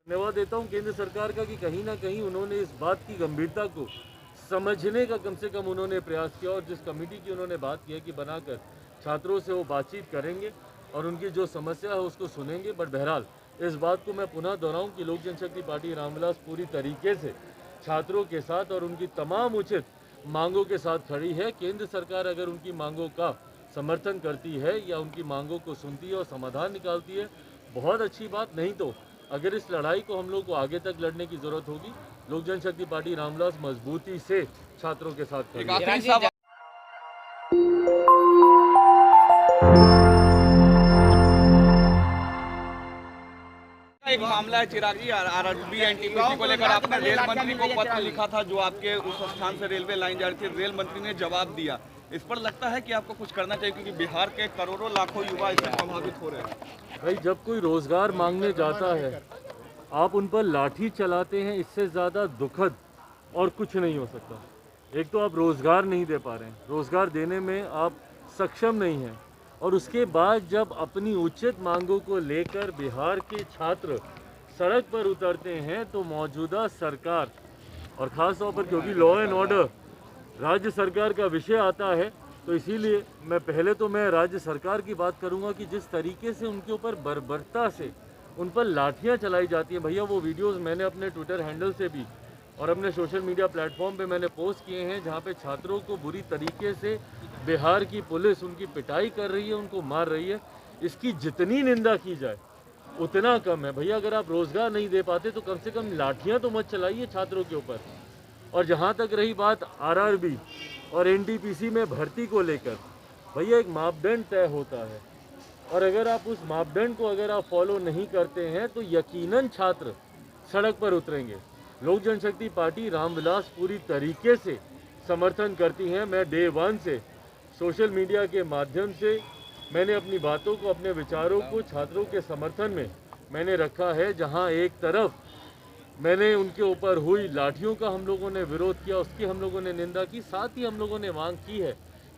धन्यवाद देता हूं केंद्र सरकार का कि कहीं ना कहीं उन्होंने इस बात की गंभीरता को समझने का कम से कम उन्होंने प्रयास किया और जिस कमेटी की उन्होंने बात की है कि बनाकर छात्रों से वो बातचीत करेंगे और उनकी जो समस्या है उसको सुनेंगे। बट बहरहाल इस बात को मैं पुनः दोहराऊं कि लोक जनशक्ति पार्टी रामविलास पूरी तरीके से छात्रों के साथ और उनकी तमाम उचित मांगों के साथ खड़ी है। केंद्र सरकार अगर उनकी मांगों का समर्थन करती है या उनकी मांगों को सुनती है और समाधान निकालती है, बहुत अच्छी बात। नहीं तो अगर इस लड़ाई को हम लोग को आगे तक लड़ने की जरूरत होगी, लोक जनशक्ति पार्टी रामविलास मजबूती से छात्रों के साथ खड़ी है। एक मामला है चिराग जी, आरआरबी एनटीपीसी को लेकर आपने रेल मंत्री को पत्र लिखा था जो आपके उस स्थान से रेलवे लाइन जा रही थी, रेल मंत्री ने जवाब दिया। इस पर लगता है कि आपको कुछ करना चाहिए क्योंकि बिहार के करोड़ों लाखों युवा इससे प्रभावित हो रहे हैं। भाई, जब कोई रोजगार मांगने जाता है आप उन पर लाठी चलाते हैं, इससे ज़्यादा दुखद और कुछ नहीं हो सकता। एक तो आप रोजगार नहीं दे पा रहे हैं, रोजगार देने में आप सक्षम नहीं हैं, और उसके बाद जब अपनी उचित मांगों को लेकर बिहार के छात्र सड़क पर उतरते हैं तो मौजूदा सरकार और ख़ास तौर पर क्योंकि लॉ एंड ऑर्डर राज्य सरकार का विषय आता है, तो इसीलिए मैं राज्य सरकार की बात करूंगा कि जिस तरीके से उनके ऊपर बर्बरता से उन पर लाठियां चलाई जाती हैं। भैया, वो वीडियोस मैंने अपने ट्विटर हैंडल से भी और अपने सोशल मीडिया प्लेटफॉर्म पे मैंने पोस्ट किए हैं, जहां पे छात्रों को बुरी तरीके से बिहार की पुलिस उनकी पिटाई कर रही है, उनको मार रही है। इसकी जितनी निंदा की जाए उतना कम है। भैया, अगर आप रोजगार नहीं दे पाते तो कम से कम लाठियां तो मत चलाइए छात्रों के ऊपर। और जहां तक रही बात आरआरबी और एनटीपीसी में भर्ती को लेकर, भैया एक मापदंड तय होता है और अगर आप उस मापदंड को अगर आप फॉलो नहीं करते हैं तो यकीनन छात्र सड़क पर उतरेंगे। लोक जनशक्ति पार्टी रामविलास पूरी तरीके से समर्थन करती है। मैं डे वन से सोशल मीडिया के माध्यम से मैंने अपनी बातों को, अपने विचारों को छात्रों के समर्थन में मैंने रखा है। जहां एक तरफ मैंने उनके ऊपर हुई लाठियों का हम लोगों ने विरोध किया, उसकी हम लोगों ने निंदा की, साथ ही हम लोगों ने मांग की है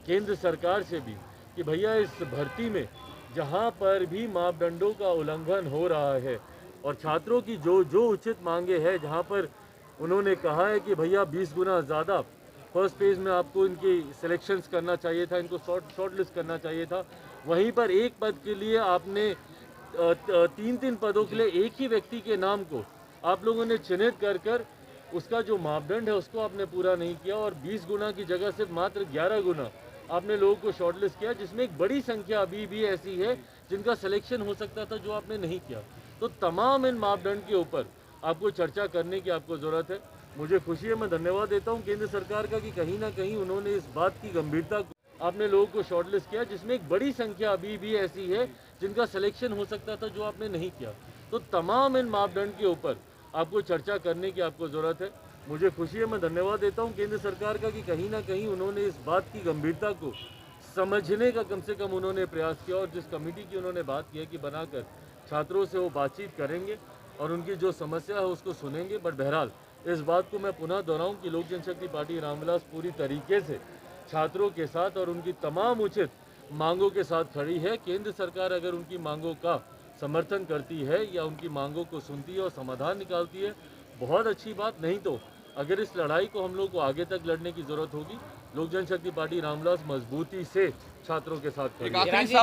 केंद्र सरकार से भी कि भैया इस भर्ती में जहां पर भी मापदंडों का उल्लंघन हो रहा है और छात्रों की जो उचित मांगे हैं, जहां पर उन्होंने कहा है कि भैया 20 गुना ज़्यादा फर्स्ट फेज में आपको इनकी सिलेक्शंस करना चाहिए था, इनको शॉर्ट लिस्ट करना चाहिए था, वहीं पर एक पद के लिए आपने 3-3 पदों के लिए एक ही व्यक्ति के नाम को आप लोगों ने चिन्हित कर उसका जो मापदंड है उसको आपने पूरा नहीं किया और 20 गुना की जगह सिर्फ मात्र 11 गुना आपने लोगों को शॉर्टलिस्ट किया, जिसमें एक बड़ी संख्या अभी भी ऐसी है जिनका सिलेक्शन हो सकता था, जो आपने नहीं किया। तो तमाम इन मापदंड के ऊपर आपको चर्चा करने की आपको ज़रूरत है। मुझे खुशी है, मैं धन्यवाद देता हूं केंद्र सरकार का कि कहीं ना कहीं उन्होंने इस बात की गंभीरता को आपने लोगों को शॉर्टलिस्ट किया, जिसमें एक बड़ी संख्या अभी भी ऐसी है जिनका सिलेक्शन हो सकता था, जो आपने नहीं किया। तो तमाम इन मापदंड के ऊपर आपको चर्चा करने की आपको ज़रूरत है। मुझे खुशी है, मैं धन्यवाद देता हूं केंद्र सरकार का कि कहीं ना कहीं उन्होंने इस बात की गंभीरता को समझने का कम से कम उन्होंने प्रयास किया और जिस कमेटी की उन्होंने बात की है कि बनाकर छात्रों से वो बातचीत करेंगे और उनकी जो समस्या है उसको सुनेंगे। बट बहरहाल इस बात को मैं पुनः दोहराऊं कि लोक जनशक्ति पार्टी रामविलास पूरी तरीके से छात्रों के साथ और उनकी तमाम उचित मांगों के साथ खड़ी है। केंद्र सरकार अगर उनकी मांगों का समर्थन करती है या उनकी मांगों को सुनती है और समाधान निकालती है, बहुत अच्छी बात। नहीं तो अगर इस लड़ाई को हम लोग को आगे तक लड़ने की जरूरत होगी, लोक जनशक्ति पार्टी रामविलास मजबूती से छात्रों के साथ खड़ी है।